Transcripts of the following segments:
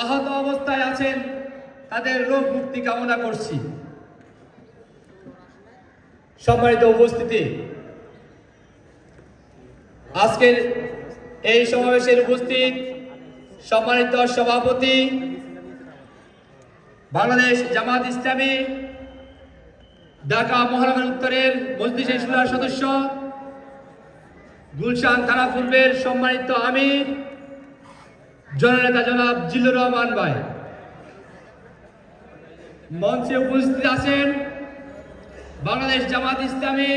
আহত অবস্থায় আছেন তাদের রোগ মুক্তি কামনা করছি। সম্মানিত উপস্থিতি, আজকের এই সমাবেশের উপস্থিত সম্মানিত সভাপতি, বাংলাদেশ জামাত ইসলামী ঢাকা মহানগর উত্তরের মজলিসের শুরার সদস্য, গুলশান থানা পূর্বের সম্মানিত আমির জননেতা জনাব জিল্লুর রহমান ভাই, মঞ্চে উপস্থিত আছেন বাংলাদেশ জামাত ইসলামী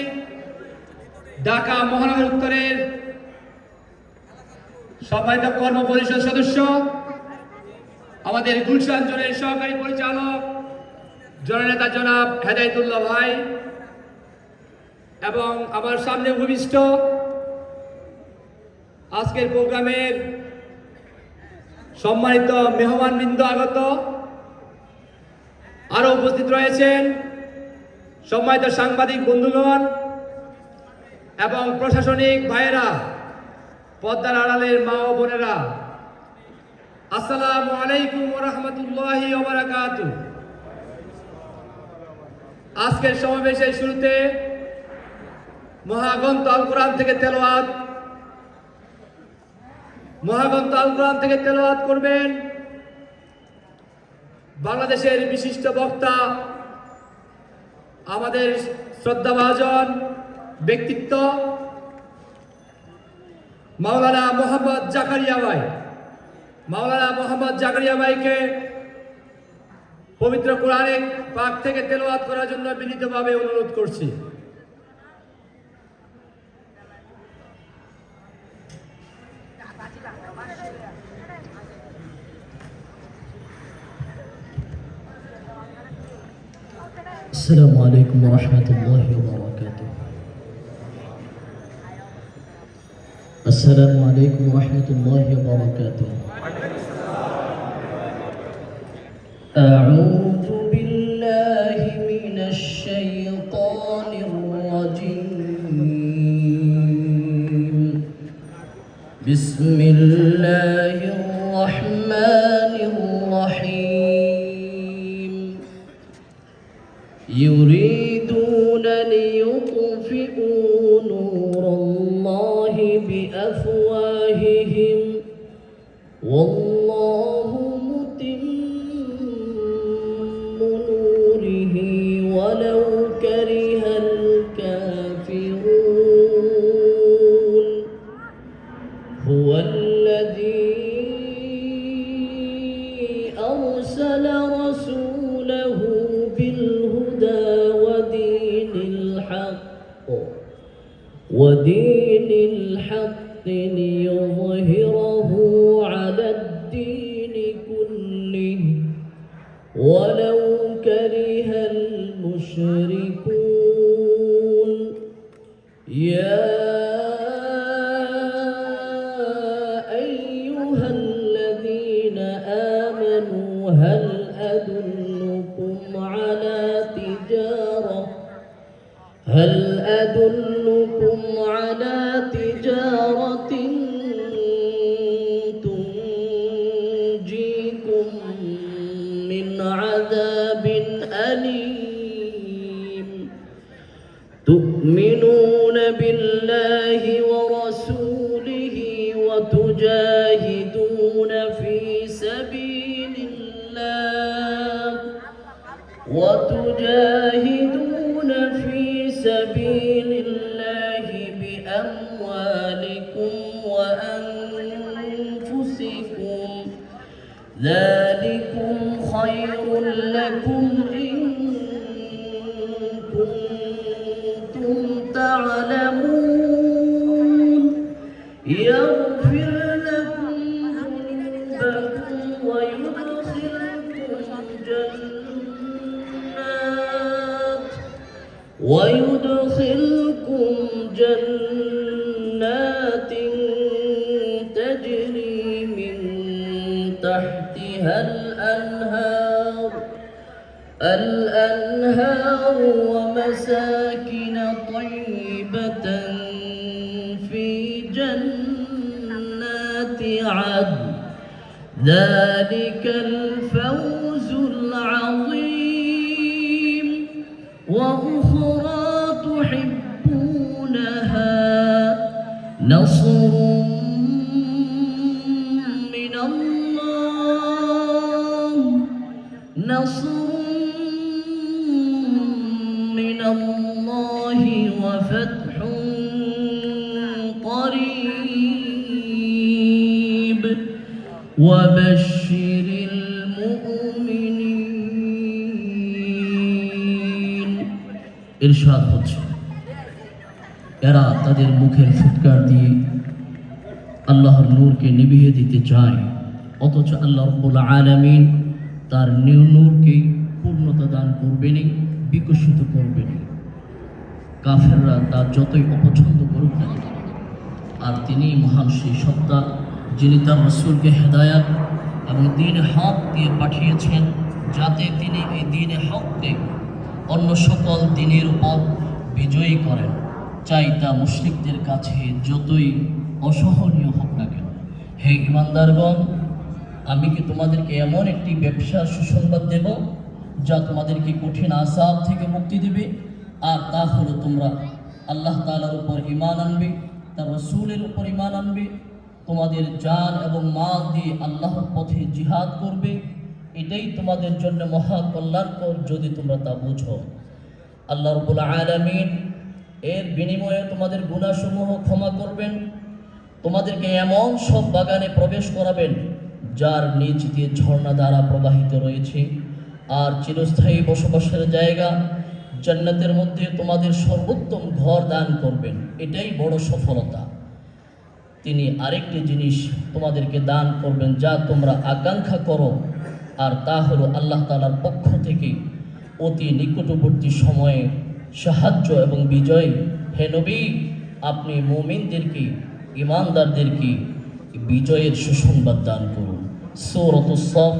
ঢাকা মহানগর উত্তরের সম্মানিত কর্ম পরিষদ সদস্য, আমাদের গুলশান জোনের সহকারী পরিচালক জননেতা জনাব হেদায়েতুল্লাহ ভাই, এবং আমার সামনে উপবিষ্ট আজকের প্রোগ্রামের সম্মানিত মেহমানবৃন্দ আগত, আরো উপস্থিত রয়েছেন সম্মানিত সাংবাদিক বন্ধুগণ এবং প্রশাসনিক ভাইয়েরা, পর্দার আড়ালের মা ও বোনেরা, আসসালামু আলাইকুম ওয়া রাহমাতুল্লাহি ওয়া বারাকাতুহু। আজকের সমাবেশের শুরুতে মহাগ্রন্থ আল কোরআন থেকে তেলাওয়াত করবেন বাংলাদেশের বিশিষ্ট বক্তা, আমাদের শ্রদ্ধাভাজন ব্যক্তিত্ব মাওলানা মোহাম্মদ জাকারিয়া ভাইকে পবিত্র কোরআনে পাক থেকে তেলাওয়াত করার জন্য বিনীতভাবে অনুরোধ করছি। السلام عليكم ورحمة الله وبركاته. السلام عليكم ورحمة الله وبركاته. أعوذ بالله من الشيطان الرجيم. بسم الله الرحمن الرحيم. يريدون ليطفئوا نور الله بأفواههم والله متم نوره ولو كره الكافرون. هو الذي أرسل رسوله بالهدى ودين الحق ليظهره على الدين كله ولو كره المشركون. يا أيها الذين آمنوا هل أدلكم على تجارة تنجيكم من عذاب أليم. تؤمنون بالله ورسوله وتجاهدون في سبيل الله بأموالكم وأنفسكم ذلكم خير لكم إن كنتم تعلمون. يغفر لكم ذنوبكم ويدخلكم جنات تجري من تحتها الأنهار ومساكن طيبة في جنات عدن ذلك الفوز العظيم وأخرى تحبونها نصر من الله وفتح قريب وبشر المؤمنين ইরশাদ হচ্ছে এরা তাদের মুখের ফুৎকার দিয়ে আল্লাহর নূরকে নিভিয়ে দিতে চায়, অথচ আল্লাহ রাব্বুল আলামিন তার নূরকে পূর্ণতা দান করবেনই, বিকশিত করবেনই। কাফেররা তার যতই অপছন্দ করুক না, আর তিনি মহান সেই সত্তা যিনি তার রাসূলকে হেদায়াত এবং দ্বীন হক দিয়ে পাঠিয়েছেন, যাতে তিনি এই দ্বীন হককে অন্য সকল দ্বীনের উপর বিজয়ী করেন, চাই তা মুশরিকদের কাছে যতই অসহনীয় হোক না কেন। হে ঈমানদারগণ, আমি কি তোমাদেরকে এমন একটি ব্যবসার সুসংবাদ দেব যা তোমাদেরকে কঠিন আযাব থেকে মুক্তি দেবে, আর তা হলো তোমরা আল্লাহ তাআলার উপর ঈমান আনবে, তার রাসূলের উপর ঈমান আনবে, তোমাদের জান এবং মাল দিয়ে আল্লাহর পথে জিহাদ করবে। এটাই তোমাদের জন্য মহা কল্যাণকর যদি তোমরা তা বুঝো। আল্লাহ রাব্বুল আলামিন এর বিনিময়ে তোমাদের গুনাহসমূহ ক্ষমা করবেন, তোমাদেরকে এমন সব বাগানে প্রবেশ করাবেন যার নিচ দিয়ে ঝর্ণা দ্বারা প্রবাহিত রয়েছে, আর চিরস্থায়ী বসবাসের জায়গা জান্নাতের মধ্যে তোমাদের সর্বোত্তম ঘর দান করবেন। এটাই বড় সফলতা। তিনি আরেকটি জিনিস তোমাদেরকে দান করবেন যা তোমরা আকাঙ্ক্ষা করো, আর তা হলো আল্লাহ তাআলার পক্ষ থেকে অতি নিকটবর্তী সময়ে সাহায্য এবং বিজয়। হে নবী, আপনি মুমিনদেরকে, ঈমানদারদেরকে বিজয়ের সুসংবাদ দান করুন। সূরাতুস সাফ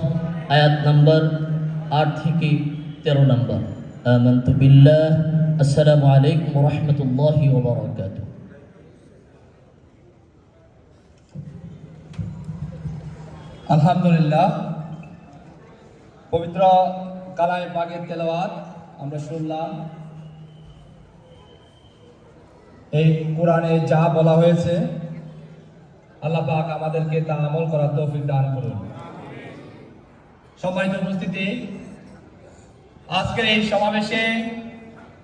আয়াত নাম্বার 8 থেকে 13 নম্বর। আমানতু বিল্লাহ। আসসালামু আলাইকুম ওয়া রাহমাতুল্লাহি ওয়া বারাকাতুহু। আলহামদুলিল্লাহ, পবিত্র কালামে পাকের তেলাওয়াত আমরা শুনলাম। এই কোরআনে যা বলা হয়েছে আল্লাহ পাক আমাদেরকে তা আমল করার তৌফিক দান করুন। সম্মানিত উপস্থিতি, আজকের এই সমাবেশে